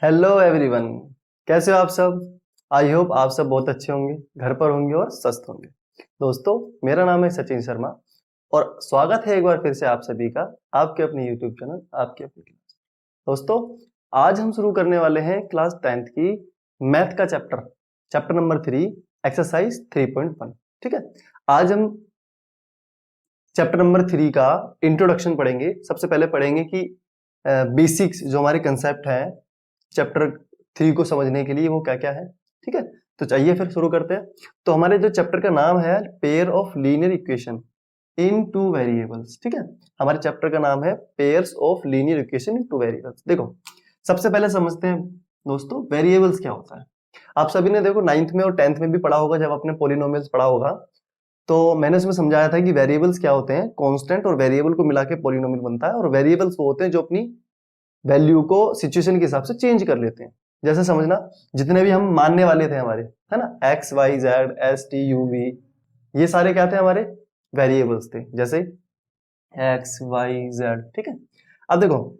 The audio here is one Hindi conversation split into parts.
Hello everyone. कैसे हो आप सब? आई होप आप सब बहुत अच्छे होंगे, घर पर होंगे और स्वस्थ होंगे। दोस्तों, मेरा नाम है सचिन शर्मा और स्वागत है एक बार फिर से आप सभी का आपके अपने यूट्यूब चैनल आपकी अपनी क्लास। दोस्तों, आज हम शुरू करने वाले हैं क्लास 10th की मैथ का चैप्टर नंबर 3, एक्सरसाइज 3.1। ठीक है, आज हम चैप्टर नंबर 3 का इंट्रोडक्शन पढ़ेंगे। सबसे पहले पढ़ेंगे कि बेसिक्स जो हमारे कंसेप्ट हैं चैप्टर 3 को समझने के लिए वो क्या क्या है। ठीक है, तो चलिए फिर शुरू करते हैं। तो हमारे जो चैप्टर का नाम है pair of linear equation in two variables. ठीक है, हमारे चैप्टर का नाम है pairs of linear equation in two variables. देखो, सबसे पहले समझते हैं दोस्तों वेरिएबल्स क्या होता है। आप सभी ने देखो 9th में और 10th में भी पढ़ा होगा, जब आपने पॉलिनोमियल्स पढ़ा होगा तो मैंने उसमें समझाया था कि वेरिएबल्स क्या होते हैं। कांस्टेंट और वेरिएबल को मिला के पॉलिनोमियल बनता है, और वेरिएबल्स वो होते हैं जो अपनी वैल्यू को सिचुएशन के हिसाब से चेंज कर लेते हैं। जैसे समझना, जितने भी हम मानने वाले थे हमारे, है ना, X Y Z S T U V, ये सारे क्या थे? हमारे वेरिएबल्स थे, जैसे एक्स वाई जेड। ठीक है, अब देखो,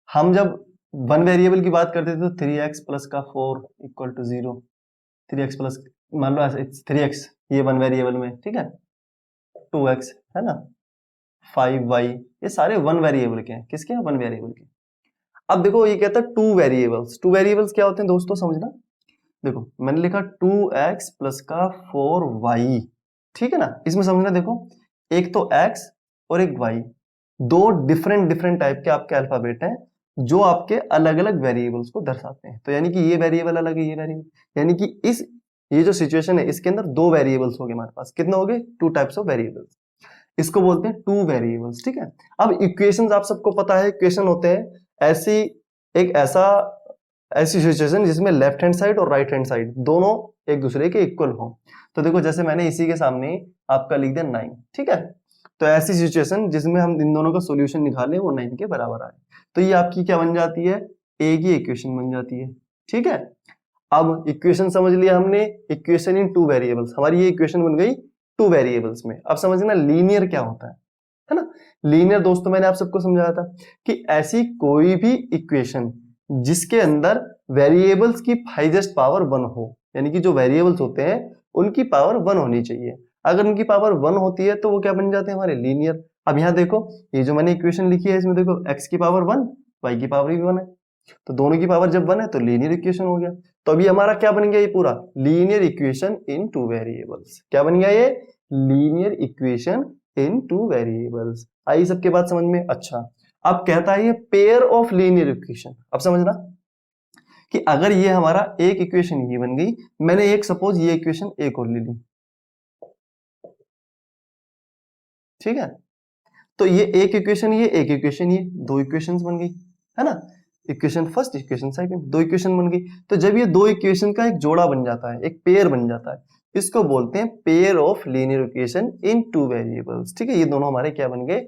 हम जब वन वेरिएबल की बात करते थे तो 3x प्लस का 4 इक्वल टू 0। 3x प्लस, मान लो ऐसे 3x, ये वन वेरिएबल में। ठीक है, 2x, है ना, 5y, ये सारे वन वेरिएबल के हैं। किसके? वन वेरिएबल के। अब देखो, ये कहता है टू वेरिएबल्स। टू वेरिएबल्स क्या होते हैं दोस्तों, समझना। देखो, मैंने लिखा 2x प्लस का 4y। ठीक है ना, इसमें समझना। देखो, एक तो x और एक y, दो डिफरेंट डिफरेंट टाइप के आपके अल्फाबेट हैं जो आपके अलग अलग वेरिएबल्स को दर्शाते हैं। तो यानी कि ये वेरिएबल अलग है, ये वेरिएबल, यानी कि इस ये जो सिचुएशन है इसके अंदर दो वेरिएबल्स हो गए हमारे पास। कितने हो गए? Two types of variables. इसको बोलते हैं टू वेरिएबल्स। ठीक है, अब इक्वेशंस आप सबको पता है, इक्वेशन होते हैं ऐसी एक ऐसी सिचुएशन जिसमें लेफ्ट हैंड साइड और राइट हैंड साइड दोनों एक दूसरे के इक्वल हो। तो देखो, जैसे मैंने इसी के सामने आपका लिख दिया 9। ठीक है, तो ऐसी सिचुएशन जिसमें हम इन दोनों का सॉल्यूशन निकालें वो 9 के बराबर आए, तो ये आपकी क्या बन जाती है? एक ही इक्वेशन बन जाती है। ठीक है, अब इक्वेशन समझ लिया हमने, इक्वेशन इन टू वेरिएबल्स, हमारी ये इक्वेशन बन गई टू वेरिएबल्स में। अब समझना लीनियर क्या होता है ना। लीनियर दोस्तों मैंने आप सबको समझाया था कि ऐसी कोई भी इक्वेशन जिसके अंदर वेरिएबल्स की हाईएस्ट पावर 1 हो, यानी कि जो वेरिएबल्स होते हैं उनकी पावर 1 होनी चाहिए। अगर उनकी पावर 1 होती है तो वो क्या बन जाते हैं? हमारे लीनियर। अब यहाँ देखो, ये जो मैंने इक्वेशन लिखी है इसमें देखो, x की पावर 1, y की पावर भी 1 है, तो दोनों की पावर जब 1 है तो लीनियर इक्वेशन हो गया। तो अभी हमारा क्या बन गया? ये पूरा linear equation in two variables. क्या बन गया ये? Linear equation in two variables. आई सबके बात समझ में? अच्छा, अब कहता है ये पेयर ऑफ लीनियर इक्वेशन। अब समझना कि अगर ये हमारा एक इक्वेशन ये बन गई, मैंने एक सपोज ये इक्वेशन एक और ले ली। ठीक है, तो ये एक इक्वेशन, ये एक इक्वेशन, ये दो इक्वेशंस बन गई, है ना। इक्वेशन फर्स्ट, इक्वेशन सेकंड, दो इक्वेशन बन गई। तो जब ये दो इक्वेशन का एक जोड़ा बन जाता है, एक पेयर बन जाता है, इसको बोलते हैं pair of linear equation in two variables. ठीक है, ये दोनों हमारे क्या बन गए?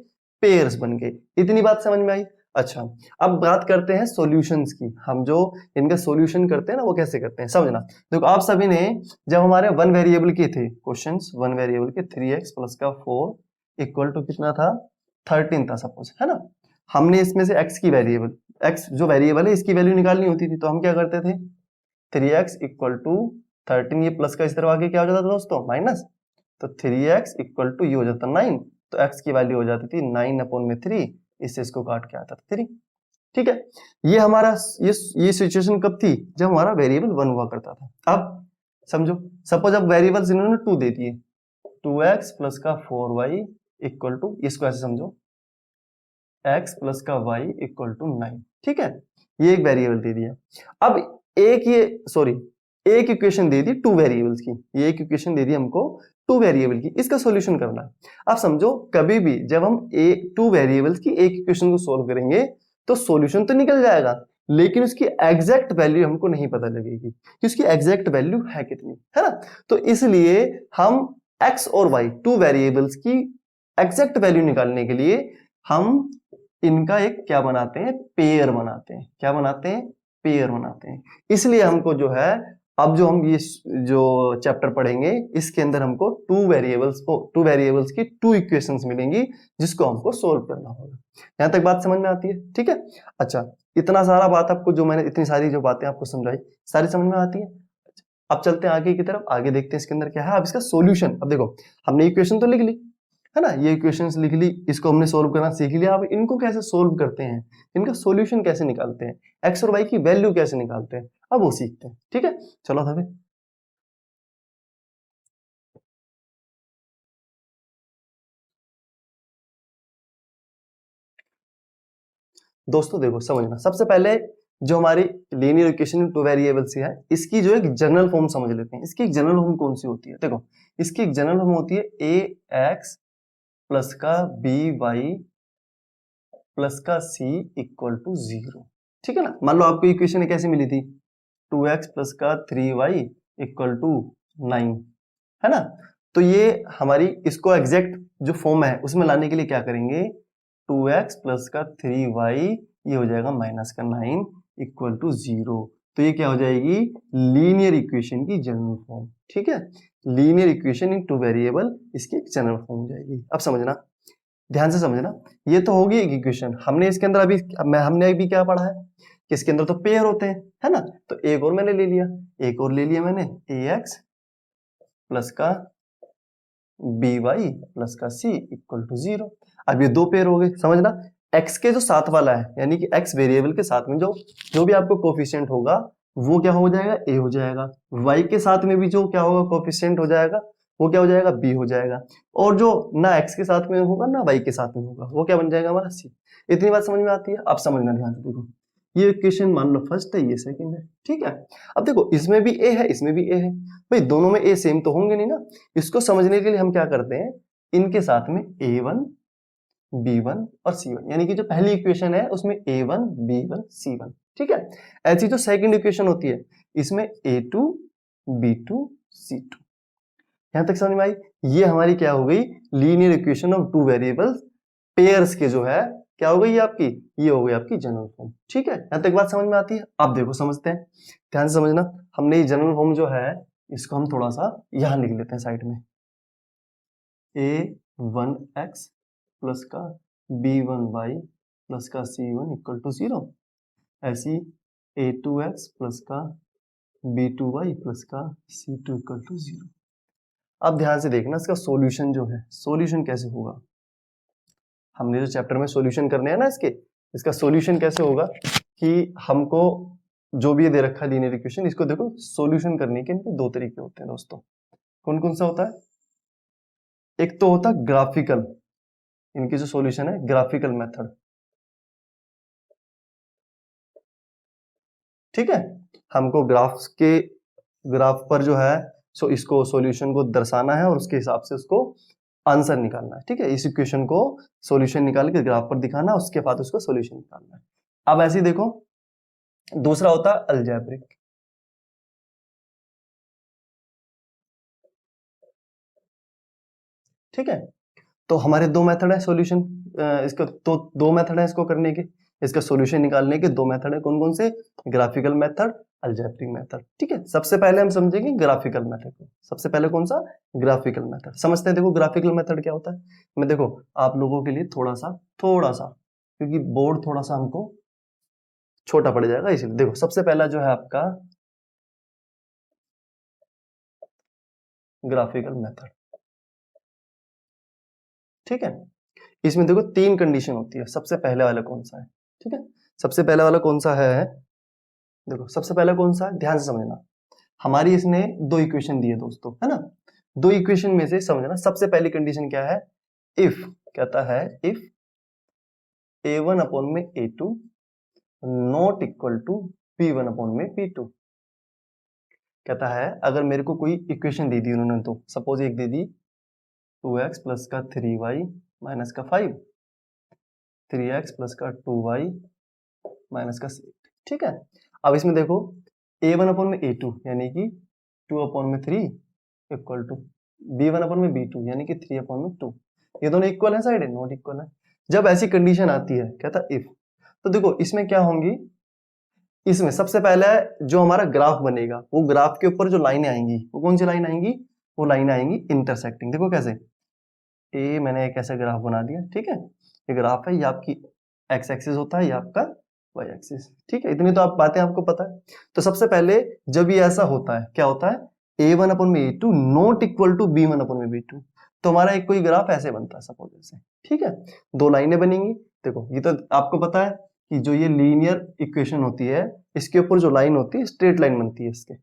पेयर्स बन गए। इतनी बात समझ में आई? अच्छा, अब बात करते हैं सॉल्यूशंस की। हम जो इनका सॉल्यूशन करते हैं ना, वो कैसे करते हैं समझना। देखो, आप सभी ने जब हमारे वन वेरिएबल के थे क्वेश्चंस, वन वेरिएबल के 3x प्लस का 4 इक्वल टू कितना था? 13 था सपोज, है ना। हमने इसमें से x की वेरिएबल, x जो वेरिएबल है इसकी वैल्यू निकालनी होती थी, तो हम क्या करते थे? 3x इक्वल टू 13, ये प्लस का इस तरफ आगे क्या हो जाता था दोस्तों? माइनस। तो 3x इक्वल टू ये हो जाता 9, तो x की वैल्यू हो जाती थी 9 अपॉन में 3, इससे इसको काट के आता था 3। ठीक है, ये हमारा ये सिचुएशन कब थी? जब हमारा वेरिएबल 1 हुआ करता था। अब समझो, सपोज अब वेरिएबल्स इन्होंने 2 दे दिए, 2x प्लस का 4y इक्वल टू, इसको ऐसे समझो, x प्लस का y इक्वल टू 9। ठीक है, ये एक वेरिएबल दे दिया। अब एक इक्वेशन दे दी टू वेरिएबल्स की, ये एक इक्वेशन दे दी हमको टू वेरिएबल की, इसका सॉल्यूशन करना है। अब समझो, कभी भी जब हम टू वेरिएबल्स की एक इक्वेशन को सोल्व करेंगे तो सॉल्यूशन तो निकल जाएगा, लेकिन उसकी एग्जैक्ट वैल्यू हमको नहीं पता लगेगी कि उसकी एग्जैक्ट वैल्यू है कितनी, है ना। तो इसलिए हम x और y टू वेरिएबल्स की एग्जैक्ट वैल्यू निकालने के लिए हम इनका एक क्या बनाते हैं? पेयर बनाते हैं। क्या बनाते हैं? पेयर बनाते हैं। इसलिए हमको जो है, अब जो हम ये जो चैप्टर पढ़ेंगे इसके अंदर हमको टू वेरिएबल्स की टू इक्वेशंस मिलेंगी जिसको हमको सोल्व करना होगा। यहां तक बात समझ में आती है? ठीक है, अच्छा, इतना सारा बात आपको जो मैंने इतनी सारी जो बातें आपको समझाई सारी समझ में आती है। अब चलते हैं आगे की तरफ, आगे देखते हैं इसके अंदर क्या है। अब इसका सॉल्यूशन, अब देखो हमने इक्वेशन तो लिख ली है ना, ये इक्वेशंस लिख ली, इसको हमने सोल्व करना सीख लिया। अब इनको कैसे सोल्व करते हैं, इनका सॉल्यूशन कैसे निकालते हैं, एक्स और वाई की वैल्यू कैसे निकालते हैं, अब वो सीखते हैं। ठीक है, चलो था फिर। दोस्तों देखो समझना, सबसे पहले जो हमारी लीनियर इक्वेशन टू वेरिएबल्स है, इसकी जो एक जनरल फॉर्म समझ लेते हैं। इसकी एक जनरल फॉर्म कौन सी होती है, देखो इसकी एक जनरल फॉर्म होती है ए एक्स प्लस का बी वाई प्लस का सी इक्वल टू 0। ठीक है ना, मान लो आपको इक्वेशन कैसे मिली थी, 2x प्लस का 3y इक्वल टू 9, है ना। तो ये हमारी इसको एग्जैक्ट जो फॉर्म है उसमें लाने के लिए क्या करेंगे, 2x प्लस का 3y ये हो जाएगा माइनस का 9 इक्वल टू 0। तो ये क्या हो जाएगी, लीनियर इक्वेशन की जनरल फॉर्म। ठीक है, linear equation in two variable, इसकी एक जनरल फॉर्म हो जाएगी। अब समझना, ध्यान से समझना, ये तो होगी एक इक्वेशन। हमने इसके अंदर हमने अभी क्या पढ़ा है कि इसके अंदर तो पेयर होते हैं, है ना। तो एक और मैंने ले लिया, एक और ले लिया मैंने, ए एक्स प्लस का बी वाई प्लस का सी इक्वल टू 0। अब ये दो पेयर हो गए, समझना। एक्स के जो साथ वाला है, यानी कि एक्स वेरिएबल के साथ में जो भी आपको कोफिशिएंट होगा वो क्या हो जाएगा, ए हो जाएगा। वाई के साथ में भी जो क्या होगा कोफिशिएंट हो जाएगा, वो क्या हो जाएगा, बी हो जाएगा। और जो ना एक्स के साथ में होगा ना वाई के साथ में होगा, वो क्या बन जाएगा हमारा सी। इतनी बात समझ में आती है। अब समझना ध्यान से, देखो ये इक्वेशन मान लो फर्स्ट है, ये सेकंड है। ठीक है, अब देखो इसमें भी ए है, इसमें भी ए है, भाई दोनों में ए सेम तो होंगे नहीं ना। इसको समझने के लिए हम क्या करते हैं, इनके साथ में a1 b1 और c1, यानी कि जो पहली इक्वेशन है उसमें a1 b1 c1। ठीक है, ऐसी जो सेकंड इक्वेशन होती है इसमें a2 b2 c2। यहां तक समझ में आई। ये हमारी क्या हो गई, linear equation of two variables pairs के जो है क्या हो गई आपकी, ये हो गई आपकी जनरल फॉर्म। ठीक है, यहां तक बात समझ में आती है। अब देखो समझते हैं, ध्यान से समझना। हमने ये जनरल फॉर्म जो है इसको हम थोड़ा सा यहां लिख लेते हैं साइड में, a1x प्लस का b1y प्लस का c1 इक्वल टू 0। ऐसी a2x प्लस का b2y प्लस का c2 इक्वल टू 0। अब ध्यान से देखना, इसका सॉल्यूशन जो है, सॉल्यूशन कैसे होगा। हमने जो चैप्टर में सॉल्यूशन करने हैं ना इसका सॉल्यूशन कैसे होगा कि हमको जो भी ये दे रखा है लीनियर इक्वेशन, इसको देखो सॉल्यूशन करने के इनके दो तरीके होते हैं दोस्तों। कौन कौन सा होता है, एक तो होता है ग्राफिकल, इनकी जो सॉल्यूशन है ग्राफिकल मेथड। ठीक है, हमको ग्राफ पर जो है सो इसको सॉल्यूशन को दर्शाना है और उसके हिसाब से उसको आंसर निकालना है। ठीक है, इस इक्वेशन को सॉल्यूशन निकाल के ग्राफ पर दिखाना, उसके बाद उसको सॉल्यूशन निकालना है। अब ऐसे ही देखो, दूसरा होता है अलजेब्रिक। ठीक है, तो हमारे दो मेथड है सॉल्यूशन, इसका तो दो मेथड है इसको करने के, इसका सॉल्यूशन निकालने के दो मेथड है। कौन कौन से, ग्राफिकल मेथड, अलजेब्रिक मेथड। ठीक है, सबसे पहले हम समझेंगे ग्राफिकल मेथड को। सबसे पहले कौन सा, ग्राफिकल मेथड समझते हैं। देखो ग्राफिकल मेथड क्या होता है, मैं देखो आप लोगों के लिए थोड़ा सा क्योंकि बोर्ड थोड़ा सा हमको छोटा पड़ जाएगा इसलिए। देखो सबसे पहला जो है आपका ग्राफिकल मेथड। ठीक है, इसमें देखो तीन कंडीशन होती है। सबसे पहले वाला कौन सा है, ठीक है, सबसे पहले वाला कौन सा है, देखो सबसे पहले कौन सा है, ध्यान से समझना। हमारी इसने दो इक्वेशन दी है दोस्तों, है ना। दो इक्वेशन में से समझना, सबसे पहली कंडीशन क्या है, इफ कहता है इफ a1 अपॉन में a2 not equal to p1 upon में p2। कहता है अगर मेरे को कोई इक्वेशन दे दी उन्होंने, तो सपोज एक दे दी 2x प्लस का 3y माइनस का 5, 3x प्लस का 2y माइनस का 6। ठीक है, अब इसमें देखो a1 अपॉन में a2 यानी कि 2 अपॉन में 3 इक्वल टू b1 अपॉन में b2 यानी कि 3 अपॉन में 2। ये दोनों इक्वल है, साइड है, नॉट इक्वल है। जब ऐसी कंडीशन आती है कहता इफ, तो देखो इसमें क्या होंगी, इसमें सबसे पहले जो हमारा ग्राफ बनेगा, वो ग्राफ के ऊपर जो लाइनें आएंगी वो कौन सी लाइन आएंगी, वो लाइन आएंगी इंटरसेक्टिंग। देखो कैसे, मैंने एक ऐसा ग्राफ बना दिया। ठीक है, ये ग्राफ है, ये आपकी एक्स एक्सिस होता है, ये आपका वाई एक्सिस। ठीक है, इतनी तो आप बातें आपको पता है। तो सबसे पहले जब ये ऐसा होता है, क्या होता है, a1 अपॉन में a2 not equal to b1 upon में b2, तो हमारा एक कोई ग्राफ ऐसे बनता है सपोज ऐसे। ठीक है, दो लाइनें बनेंगी। देखो ये तो आपको पता है कि जो ये लीनियर इक्वेशन होती है, इसके ऊपर जो लाइन होती है स्ट्रेट लाइन बनती है इससे।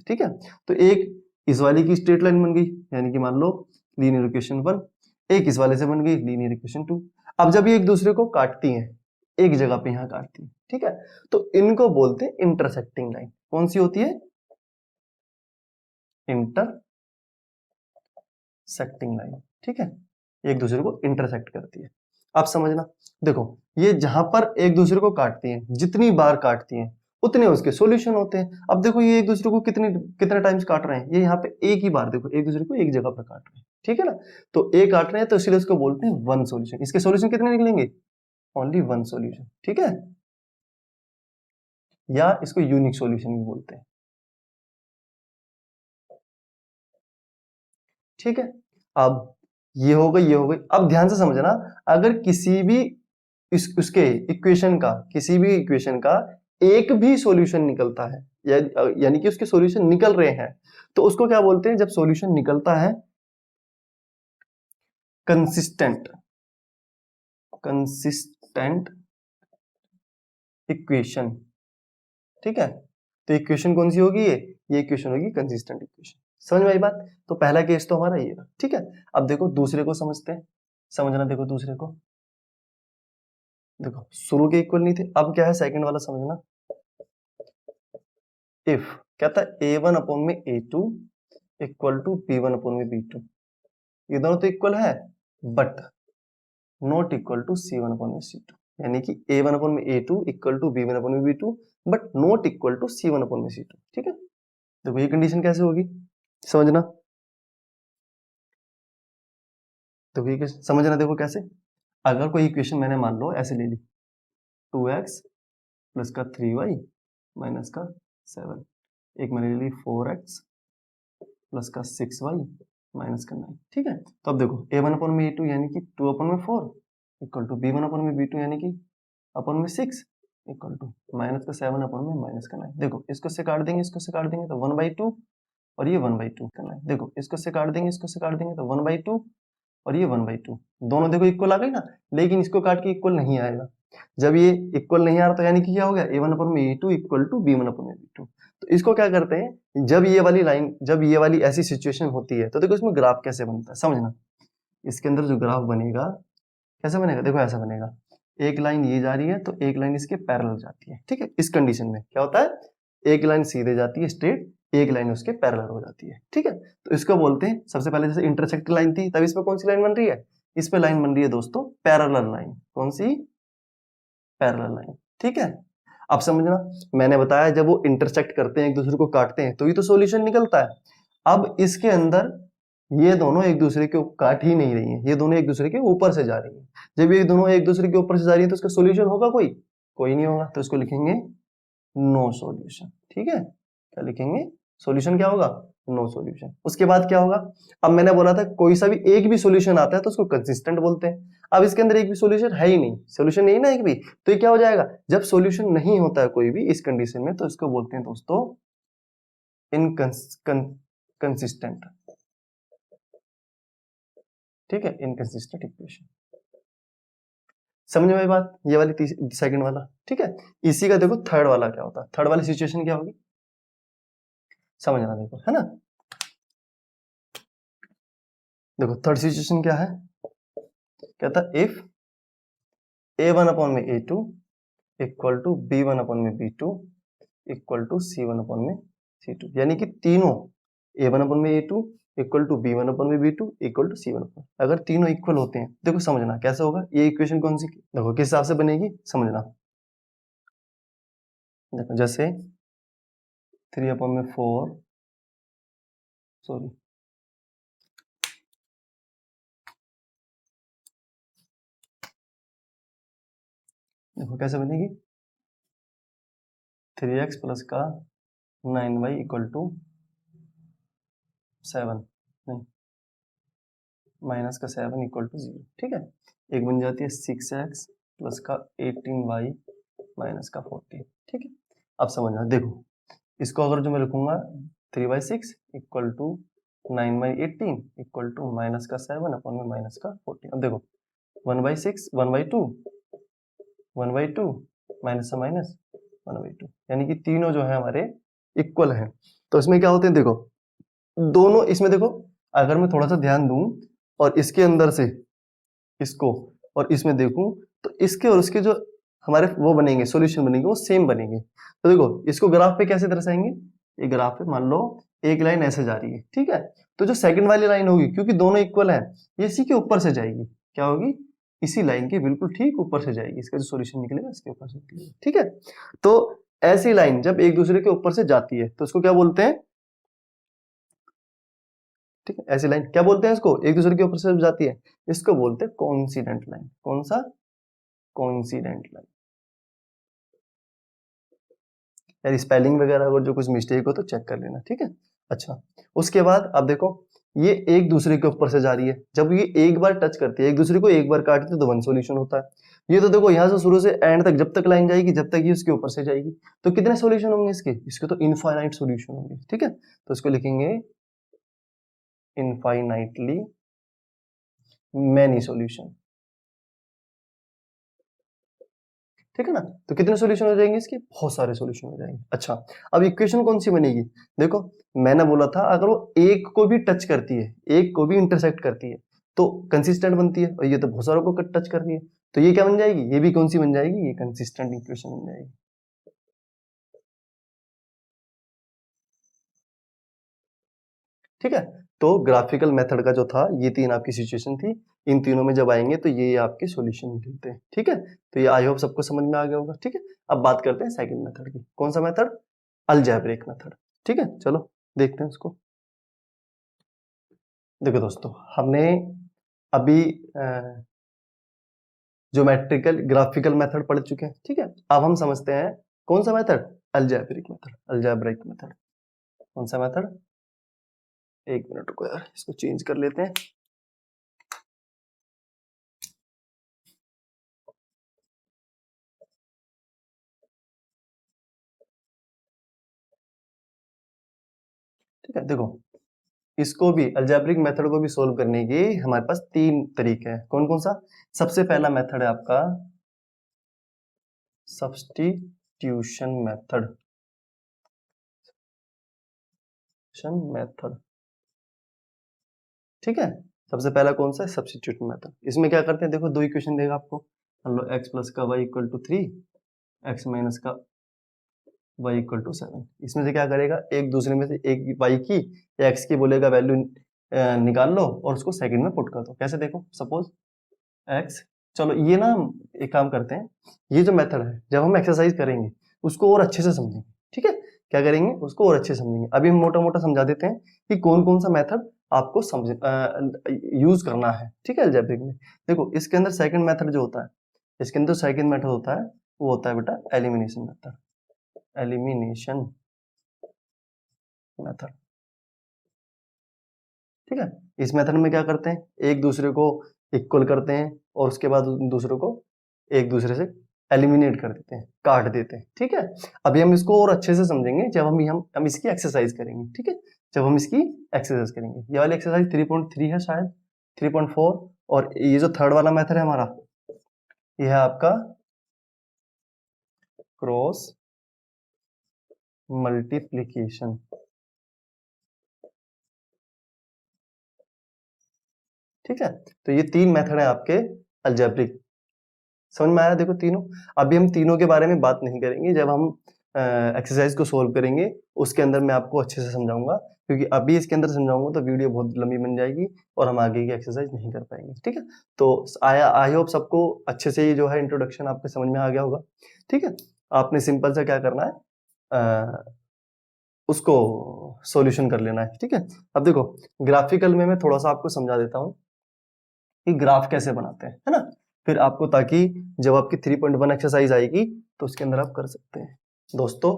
ठीक है, तो एक इस वाली की स्ट्रेट लाइन बन गई, यानी कि मान लो लीनियर इक्वेशन 1, एक इस वाले से बन गई लीनियर इक्वेशन 2। अब जब ये एक दूसरे को काटती हैं, एक जगह पे यहां काटती है, ठीक है, तो इनको बोलते हैं इंटरसेक्टिंग लाइन। कौन सी होती है, इंटरसेक्टिंग लाइन। ठीक है, एक दूसरे को इंटरसेक्ट करती है। आप समझना, देखो ये जहां पर एक दूसरे को काटती हैं, जितनी बार काटती हैं उतने उसके सॉल्यूशन होते हैं। अब देखो ये एक दूसरे को कितने टाइम्स काट रहे हैं, ये यहाँ पे एक ही बार देखो एक दूसरे को एक जगह पर काट रहे हैं। ठीक है ना, तो एक काट रहे हैं तो इसलिए उसको बोलते हैं वन सॉल्यूशन। इसके सॉल्यूशन कितने निकलेंगे, ओनली वन सॉल्यूशन। ठीक है, या इसको यूनिक सॉल्यूशन भी बोलते हैं। ठीक है, अब ये हो गई, ये हो गई। अब ध्यान से समझना, अगर किसी भी उसके इक्वेशन का, किसी भी इक्वेशन का एक भी सॉल्यूशन निकलता है, यानी कि उसके सॉल्यूशन निकल रहे हैं, तो उसको क्या बोलते हैं, जब सॉल्यूशन निकलता है कंसिस्टेंट, कंसिस्टेंट इक्वेशन। ठीक है, तो इक्वेशन कौन सी होगी, ये इक्वेशन होगी कंसिस्टेंट इक्वेशन। समझ में आई बात। तो पहला केस तो हमारा ये रहा। ठीक है, अब देखो दूसरे को समझते हैं, समझना। देखो दूसरे को, देखो शुरू के इक्वल नहीं थे, अब क्या है सेकंड वाला समझना। इफ कहता है a1 अपॉन में a2 equal to b1 upon में b2, ये दोनों तो इक्वल है but not equal to c1 upon में c2, यानी कि a1 अपॉन में a2 equal to b1 upon में b2 but not equal to c1 upon में c2। ठीक है, देखो ये कंडीशन कैसे होगी, समझना। देखो ये समझना, देखो कैसे, अगर कोई इक्वेशन मैंने मान लो ऐसे ले ली, 2x प्लस का 3y माइनस का 7, एक मैंने ले ली 4x प्लस का 6y माइनस का 9। ठीक है, तो अब देखो a1 अपॉन में a2 यानी कि 2 अपॉन में 4 इक्वल टू b1 अपॉन में b2 यानी कि अपॉन में 6 इक्वल टू माइनस का 7 अपॉन में माइनस का 9। देखो इसको से काट देंगे, इसको से काट देंगे तो 1/2 और ये 1/2 करना है। देखो इसको से काट देंगे, इसको से काट देंगे तो 1/2 और ये 1/2, दोनों देखो इक्वल आ गई ना। लेकिन इसको काट के इक्वल नहीं आएगा, जब ये इक्वल नहीं आ रहा तो यानी कि क्या हो गया, a1 अपॉन में a2 equal to b1 upon में b2। तो इसको क्या करते हैं, जब ये वाली लाइन, जब ये वाली ऐसी सिचुएशन होती है तो देखो इसमें ग्राफ कैसे बनता है, समझना। इसके अंदर जो ग्राफ बनेगा कैसे बनेगा, देखो ऐसा बनेगा, एक लाइन ये जा रही है तो एक लाइन इसके पैरेलल जाती है। ठीक है, इस कंडीशन में क्या होता है, एक लाइन सीधे जाती है स्ट्रेट, एक लाइन उसके पैरेलल हो जाती है। ठीक है, तो इसको बोलते हैं, सबसे पहले जैसे इंटरसेक्ट लाइन थी, तब इस पे कौन सी लाइन बन रही है, इस पे लाइन बन रही है दोस्तों पैरेलल लाइन। कौन सी, पैरेलल लाइन। ठीक है, अब समझना, मैंने बताया जब वो इंटरसेक्ट करते हैं, एक दूसरे को काटते हैं, तो ये तो सॉल्यूशन निकलता है। अब इसके अंदर ये दोनों एक दूसरे के काट ही नहीं रही हैं, ये दोनों एक दूसरे के ऊपर से जा रही हैं। जब ये दोनों एक दूसरे के ऊपर से जा रही है तो इसका सॉल्यूशन होगा कोई, कोई नहीं होगा, तो इसको लिखेंगे नो सॉल्यूशन। ठीक है, क्या लिखेंगे, सॉल्यूशन क्या होगा, नो सॉल्यूशन। उसके बाद क्या होगा, अब मैंने बोला था कोई सा भी एक भी सॉल्यूशन आता है तो उसको कंसिस्टेंट बोलते हैं। अब इसके अंदर एक भी सॉल्यूशन है ही नहीं, सॉल्यूशन नहीं ना एक भी, तो ये क्या हो जाएगा, जब सॉल्यूशन नहीं होता है कोई भी इस कंडीशन में, तो इसको बोलते हैं दोस्तों इनकंसिस्टेंट। ठीक है, इनकंसिस्टेंट इक्वेशन। समझ में आई बात, ये वाली सेकंड वाला। ठीक है, इसी का देखो थर्ड वाला क्या होता है, थर्ड वाली सिचुएशन क्या होगी, समझना। देखो है ना, देखो थर्ड सिचुएशन क्या है, कहता है इफ a1 अपॉन में a2 equal to b1 upon में b2 equal to c1 upon में c2, यानी कि तीनों a1 अपॉन में a2 equal to b1 upon में b2 equal to c1 upon, अगर तीनों इक्वल होते हैं, देखो समझना कैसे होगा, ये इक्वेशन कौन सी, देखो किस हिसाब से बनेगी समझना। देखो जैसे 3 अपॉन में 4, सॉरी देखो कैसे बनेगी, 3x प्लस का 9y इक्वल टू 7, नहीं माइनस का 7 इक्वल टू 0। ठीक है, एक बन जाती है 6x प्लस का 18y माइनस का 14, ठीक है। अब समझना, देखो इसको अगर जो मैं लिखूंगा 3/6 equal to 9/18 equal to minus का 7 अपॉन में माइनस का 14। अब देखो 1/6 1/2 1/2 माइनस से माइनस 1/2, यानी कि तीनों जो है हमारे इक्वल हैं। तो इसमें क्या होते हैं, देखो दोनों इसमें देखो, अगर मैं थोड़ा सा ध्यान दूं और इसके अंदर से इसको और इसमें देखूं तो इसके और उसके जो हमारे वो बनेंगे, सॉल्यूशन बनेंगे, वो सेम बनेंगे। तो देखो इसको ग्राफ पे कैसे दर्शाएंगे, ये ग्राफ पे मान लो एक लाइन ऐसे जा रही है, ठीक है। तो जो सेकंड वाली लाइन होगी, क्योंकि दोनों इक्वल है, ये इसी के ऊपर से जाएगी, क्या होगी, इसी लाइन के बिल्कुल ठीक ऊपर से जाएगी, इसका जो सॉल्यूशन निकलेगा इसके ऊपर से निकलेगा, ठीक है। तो ऐसी लाइन जब एक दूसरे के ऊपर से जाती है तो उसको क्या बोलते हैं, ठीक है, ऐसी लाइन क्या बोलते हैं इसको, एक दूसरे के ऊपर से जब जाती है, इसको बोलते हैं कोइंसिडेंट लाइन। कौन सा, कोइंसिडेंट लाइन। यार स्पेलिंग वगैरह अगर जो कुछ मिस्टेक हो तो चेक कर लेना, ठीक है। अच्छा, उसके बाद अब देखो ये एक दूसरे के ऊपर से जा रही है, जब ये एक बार टच करती है एक दूसरे को, एक बार काटती है तो वन सॉल्यूशन होता है। ये तो देखो यहाँ से शुरू से एंड तक, जब तक लाइन जाएगी, जब तक ये उसके ऊपर से जाएगी, तो कितने सॉल्यूशन होंगे इसके, इसके तो इनफाइनाइट सॉल्यूशन होंगे, ठीक है। तो इसको लिखेंगे इनफाइनाइटली मैनी सॉल्यूशन, ठीक है ना। तो कितने सॉल्यूशन हो जाएंगे इसके, बहुत सारे सॉल्यूशन हो जाएंगे। अच्छा, अब इक्वेशन कौन सी बनेगी, देखो मैंने बोला था अगर वो एक को भी टच करती है, एक को भी इंटरसेक्ट करती है तो कंसिस्टेंट बनती है, और ये तो बहुत सारों को टच कर रही है, तो ये क्या बन जाएगी, ये भी कौन सी बन जाएगी, ये कंसिस्टेंट इक्वेशन बन जाएगी, ठीक है। तो ग्राफिकल मेथड का जो था, ये तीन आपकी सिचुएशन थी, इन तीनों में जब आएंगे तो ये आपके सॉल्यूशन निकलते हैं, ठीक है। तो ये आई होप सबको समझ में आ गया होगा, ठीक है। अब बात करते हैं सेकंड मेथड की। कौन सा मेथड, अलजेब्रिक मेथड, ठीक है। चलो देखते हैं उसको। देखो दोस्तों, हमने अभी ज्योमेट्रिकल ग्राफिकल मेथड पढ़ चुके हैं, ठीक है। अब हम समझते हैं कौन सा method, algebraic method. Algebraic method कौन सा मेथड, एक मिनट रुको यार, इसको चेंज कर लेते हैं। ठीक है, देखो इसको भी, अलजेब्रिक मेथड को भी सोल्व करने के हमारे पास तीन तरीके हैं। कौन कौन सा, सबसे पहला मेथड है आपका सब्स्टिट्यूशन मेथड, मेथड, ठीक है। सबसे पहला कौन सा है, सब्स्टिट्यूशन मेथड। इसमें क्या करते हैं, देखो दो इक्वेशन देगा आपको, मान लो x प्लस का y equal to 3, x minus का y इक्वल टू 7। इसमें से क्या करेगा, एक दूसरे में से एक y की या x की बोलेगा वैल्यू निकाल लो और उसको सेकंड में पुट कर दो। कैसे, देखो सपोज x, चलो ये ना हम एक काम करते हैं, ये जो मेथड है जब हम एक्सरसाइज करेंगे उसको और अच्छे से समझेंगे, ठीक है। क्या करेंगे, उसको और अच्छे से समझेंगे। अभी हम मोटा मोटा समझा देते हैं कि कौन कौन सा मेथड आपको समझ यूज करना है, ठीक है, अलजेब्रिक में। देखो इसके अंदर सेकंड मेथड जो होता है, इसके अंदर सेकंड मेथड होता है, वो होता है बेटा एलिमिनेशन मेथड, एलिमिनेशन मेथड, ठीक है। इस मेथड में क्या करते हैं, एक दूसरे को इक्वल करते हैं और उसके बाद दूसरों को एक दूसरे से एलिमिनेट कर देते हैं, काट देते हैं, ठीक है। अभी हम इसको और अच्छे से समझेंगे जब हम इसकी एक्सरसाइज करेंगे, ठीक है। जब हम इसकी एक्सरसाइज करेंगे, ये वाली एक्सरसाइज 3.3 है शायद, 3.4, और ये जो थर्ड वाला मेथड है हमारा, ये है आपका क्रॉस मल्टीप्लीकेशन, ठीक है। तो ये तीन मेथड है आपके अलजेब्रिक, समझ में आया, देखो तीनों। अभी हम तीनों के बारे में बात नहीं करेंगे, जब हम एक्सरसाइज को सोल्व करेंगे उसके अंदर मैं आपको अच्छे से समझाऊंगा, क्योंकि अभी इसके अंदर समझाऊंगा तो वीडियो बहुत लंबी बन जाएगी और हम आगे की एक्सरसाइज नहीं कर पाएंगे, ठीक है। तो आई होप सबको अच्छे से ये जो है इंट्रोडक्शन आपके समझ में आ गया होगा, ठीक है। आपने सिंपल से क्या करना है, उसको सॉल्यूशन कर लेना है, ठीक है। अब देखो ग्राफिकल में मैं थोड़ा सा आपको समझा देता हूँ कि ग्राफ कैसे बनाते हैं, है ना, फिर आपको, ताकि जब आपकी 3.1 एक्सरसाइज आएगी तो उसके अंदर आप कर सकते हैं। दोस्तों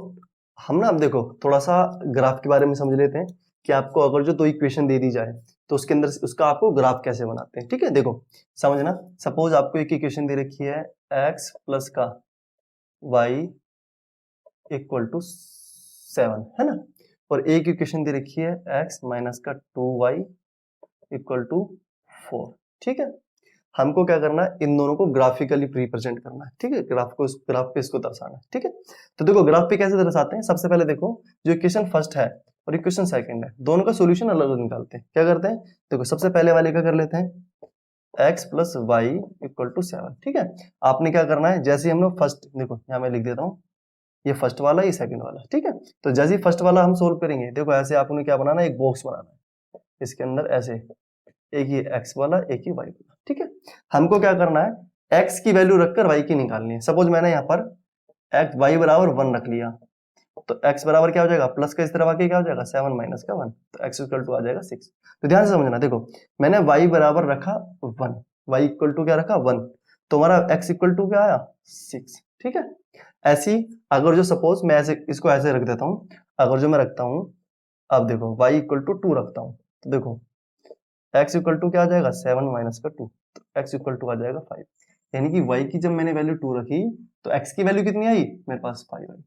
हम ना, अब देखो थोड़ा सा ग्राफ के बारे में समझ लेते हैं कि आपको अगर जो दो इक्वेशन दे दी जाए तो उसके अंदर उसका आपको ग्राफ कैसे बनाते हैं, ठीक है। देखो समझना, सपोज आपको एक इक्वेशन दे रखी है x प्लस का वाई इक्वल टू 7 है ना, और एक इक्वेशन दे रखी है x माइनस का 2y इक्वल टू 4। ठीक है, हमको क्या करना है, इन दोनों को ग्राफिकली रिप्रेजेंट करना है। ठीक है, ग्राफ पे इसको दर्शाना है। ठीक है, तो देखो ग्राफ पे कैसे दर्शाते हैं, सबसे पहले देखो जो इक्वेशन फर्स्ट है और इक्वेशन सेकंड है, दोनों का सॉल्यूशन अलग अलग निकालते हैं। क्या करते हैं, देखो सबसे पहले वाले का कर लेते हैं x plus Y equal to 7। ठीक है, आपने क्या करना है, जैसे हम लोग फर्स्ट, देखो यहाँ मैं लिख देता हूँ, ये फर्स्ट वाला, ये सेकंड वाला। ठीक है, तो जैसे ही फर्स्ट वाला हम सोल्व करेंगे, देखो ऐसे आपने क्या बनाना है, एक बॉक्स बनाना है, इसके अंदर ऐसे एक ही x वाला, एक ही y वाला। ठीक है, हमको क्या करना है, x की वैल्यू रखकर y की निकालनी है। सपोज मैंने यहाँ पर x y बराबर 1 रख लिया, तो x बराबर क्या हो जाएगा, प्लस का इस तरफ आके क्या हो जाएगा, 7 माइनस का 1, तो x इक्वल टू आ जाएगा 6। तो ध्यान से समझना, देखो मैंने y बराबर रखा 1, y इक्वल टू क्या रखा 1, तो हमारा x इक्वल टू क्या आया 6। ठीक है, ऐसी अगर जो सपोज मैं ऐसे इसको ऐसे रख देता हूँ, अगर जो मैं रखता हूँ, अब देखो y इक्वल टू 2 रखता हूँ, तो देखो x इक्वल टू क्या आ जाएगा 7 माइनस का 2, तो x इक्वल टू आ जाएगा 5। यानी कि y की जब मैंने वैल्यू 2 रखी तो x की वैल्यू कितनी आई, मेरे पास 5 आई।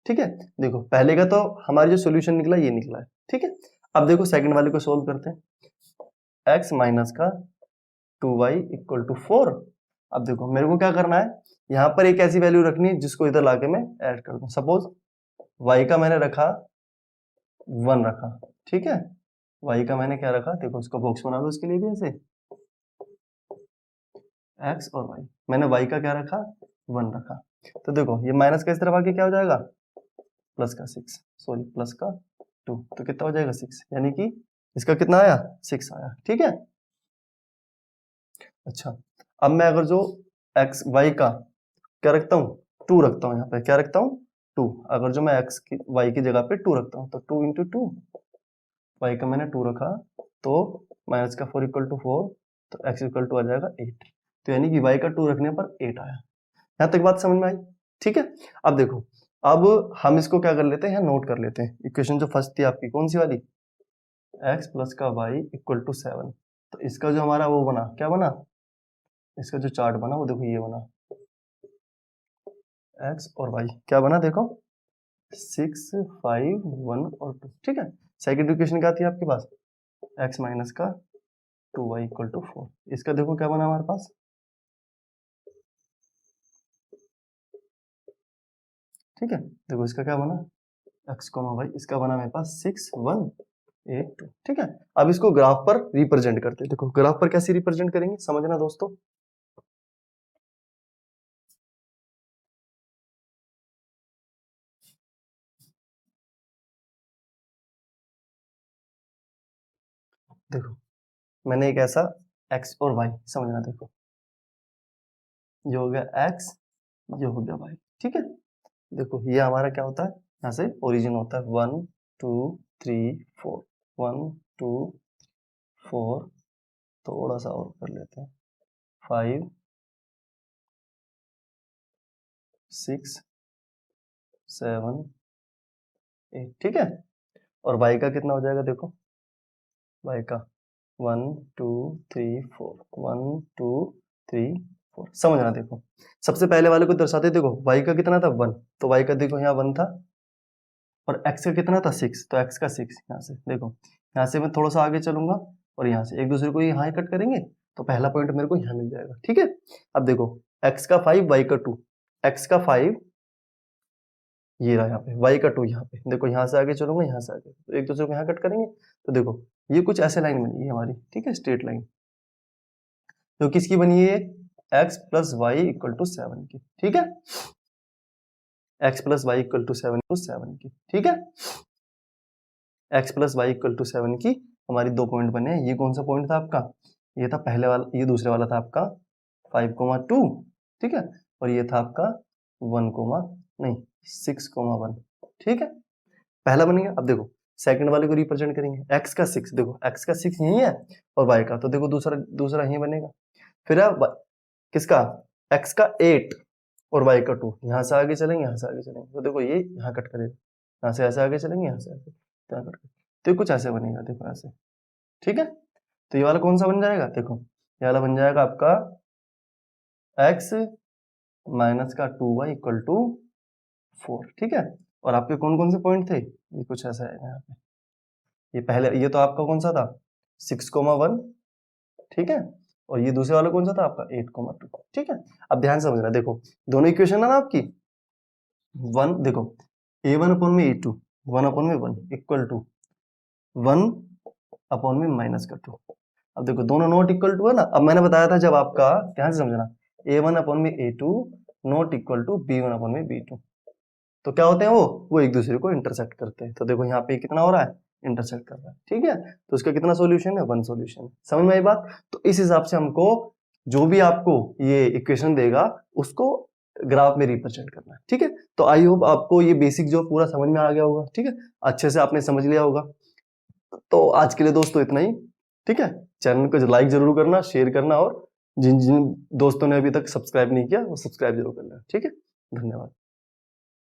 ठीक है, देखो पहले का तो हमारी जो सोल्यूशन निकला ये निकला है। ठीक है, अब देखो सेकंड वाले को सोल्व करते हैं, x माइनस का 2y इक्वल टू 4। अब देखो मेरे को क्या करना है, यहाँ पर एक ऐसी वैल्यू रखनी है जिसको इधर लाके मैं ऐड कर दूं। सपोज y का मैंने रखा 1 रखा। ठीक है, y का मैंने क्या रखा, देखो इसका बॉक्स बना लो इसके लिए भी ऐसे, x और y, मैंने y का क्या रखा 1 रखा, तो देखो ये माइनस का इस तरफ आके क्या हो जाएगा, प्लस का 6, सॉरी प्लस का 2, तो कितना हो जाएगा 6, यानी कि इसका कितना आया 6 आया। ठीक है, अच्छा अब मैं अगर जो x y का क्या रखता हूँ 2 रखता हूँ, यहाँ पे क्या रखता हूँ 2, अगर जो मैं x की y की जगह पे 2 रखता हूँ, तो 2 इंटू 2, y का मैंने 2 रखा, तो माइनस का 4 इक्वल टू 4, तो x इक्वल टू आ जाएगा 8। तो यानी कि y का 2 रखने पर 8 आया। यहाँ तक बात समझ में आई। ठीक है, अब देखो, अब हम इसको क्या कर लेते हैं, यहाँ नोट कर लेते हैं। इक्वेशन जो फर्स्ट थी आपकी कौन सी वाली, x प्लस का y इक्वल टू 7, तो इसका जो हमारा वो बना, क्या बना, इसका जो चार्ट बना वो देखो ये बना, x और y क्या बना, देखो 6 5 1 और 2। ठीक है, सेकंड इक्वेशन क्या थी आपके पास, x माइनस का 2y इक्वल टू 4, इसका देखो क्या बना हमारे पास, ठीक है, देखो इसका क्या बना x कोमा y, इसका बना मेरे पास 6 1 8 2। ठीक है, अब इसको ग्राफ पर रिप्रेजेंट करते हैं। देखो ग्राफ पर कैसे रिप्रेजेंट करेंगे, समझना दोस्तों। देखो मैंने एक ऐसा x और y, समझना, देखो ये हो गया x, ये हो गया y। ठीक है, देखो ये हमारा क्या होता है, यहाँ से ओरिजिन होता है 1 2 3 4, 1 2 4, थोड़ा सा और कर लेते हैं, 5 6 7 8। ठीक है, और y का कितना हो जाएगा, देखो y का 1 2 3 4, 1 2 3 4, समझना। देखो सबसे पहले वाले को दर्शाते, देखो y का कितना था 1, तो y का देखो यहाँ 1 था, और x का कितना था 6, तो x का 6, यहाँ से देखो, यहाँ से मैं थोड़ा सा आगे चलूंगा और यहाँ से एक दूसरे को यहाँ ही कट करेंगे, तो पहला पॉइंट मेरे को यहाँ मिल जाएगा। ठीक है, अब देखो x का 5 y का 2, x का 5 ये रहा यहाँ पे, y का 2 यहाँ पे, देखो यहाँ से आगे चलूंगा, यहाँ से आगे, तो एक दूसरे को यहाँ कट करेंगे, तो देखो ये कुछ ऐसे लाइन बनी है हमारी। ठीक है, स्ट्रेट लाइन, तो किसकी बनी है, x plus Y equal to 7 की। ठीक है, x plus Y equal to 7 की। ठीक है, x plus Y equal to 7 की हमारी दो पॉइंट बने। ये कौन सा पॉइंट था आपका, ये था पहले वाला, ये दूसरे वाला था आपका 5,2। ठीक है, और ये था आपका 1, नहीं 6,1। ठीक है, पहला बन गया। अब देखो सेकंड वाले को रिप्रेजेंट करेंगे, x का 6, देखो x का 6 यही है, और y का तो देखो दूसरा दूसरा यही बनेगा। फिर अब किसका, x का 8 और y का 2, यहाँ से आगे चलेंगे, यहाँ से आगे चलेंगे, तो देखो ये यहाँ कट करेगा, यहाँ से ऐसे आगे चलेंगे, यहाँ से ऐसे, तो यहाँ कट करेगा, तो ये कुछ ऐसे बनेगा, देखो ऐसे। ठीक है, तो ये वाला कौन सा बन जाएगा, देखो ये वाला बन जाएगा आपका x माइनस का 2y इक्वल टू 4, ठीक है। और आपके कौन कौन से पॉइंट थे, ये कुछ ऐसा है यहाँ पे, ये पहले ये तो आपका कौन सा था 6,1, ठीक है। और ये दूसरे वाला कौन सा था आपका 8,2, ठीक है। अब ध्यान से समझना, देखो दोनों इक्वेशन है ना आपकी, वन देखो a1 अपॉन में a2, 1 अपॉन में 1 इक्वल टू 1 अपॉन में माइनस का 2। अब देखो दोनों नॉट इक्वल टू है ना। अब मैंने बताया था जब आपका, ध्यान से समझना, a1 अपॉन में a2 not equal to b1 upon में b2, तो क्या होते हैं वो एक दूसरे को इंटरसेक्ट करते हैं। तो देखो यहाँ पे कितना हो रहा है, इंटरसेक्ट कर रहा है, ठीक है। तो इसका कितना सॉल्यूशन है, 1 सॉल्यूशन। समझ में आई बात। तो इस हिसाब से हमको जो भी आपको ये इक्वेशन देगा उसको ग्राफ में रिप्रेजेंट करना है, ठीक है। तो आई होप आपको ये बेसिक जो पूरा समझ में आ गया होगा, ठीक है, अच्छे से आपने समझ लिया होगा। तो आज के लिए दोस्तों इतना ही, ठीक है। चैनल को लाइक जरूर करना, शेयर करना, और जिन जिन दोस्तों ने अभी तक सब्सक्राइब नहीं किया वो सब्सक्राइब जरूर करना, ठीक है। धन्यवाद।